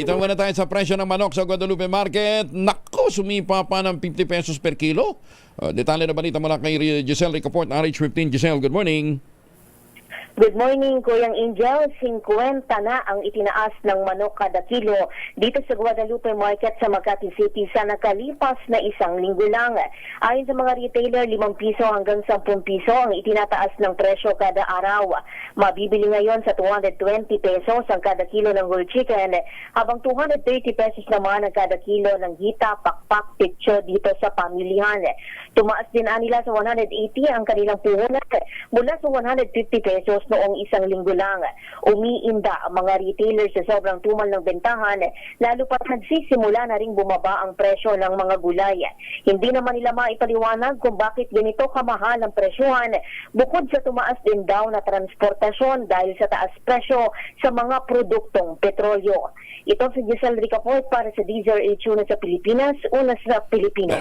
Dito muna tayo sa presyo ng manok sa Guadalupe Market. Naku, sumipa pa ng 50 pesos per kilo. Detalye na balita mula kay Giselle Ricoport, RH15. Giselle, good morning. Good morning, Kuyang Angel. 50 na ang itinaas ng manok kada kilo dito sa Guadalupe Market sa Makati City sa nakalipas na isang linggo lang. Ayon sa mga retailer, 5 piso hanggang 10 piso ang itinataas ng presyo kada araw. Mabibili ngayon sa 220 pesos ang kada kilo ng whole chicken, habang 230 pesos naman ang kada kilo ng hita, pakpak, pitso dito sa pamilihan. Tumaas din nila sa 180 ang kanilang puhunan mula sa 150 pesos noong isang linggo lang. Umiinda ang mga retailers sa sobrang tumal ng bentahan, lalo pat nagsisimula na ring bumaba ang presyo ng mga gulay. Hindi naman nila maipaliwanag kung bakit ganito kamahal ang presyohan, bukod sa tumaas din daw na transportasyon dahil sa taas presyo sa mga produktong petrolyo. Ito si Giselle Ricoport para sa DZRH sa Pilipinas, una sa Pilipinas.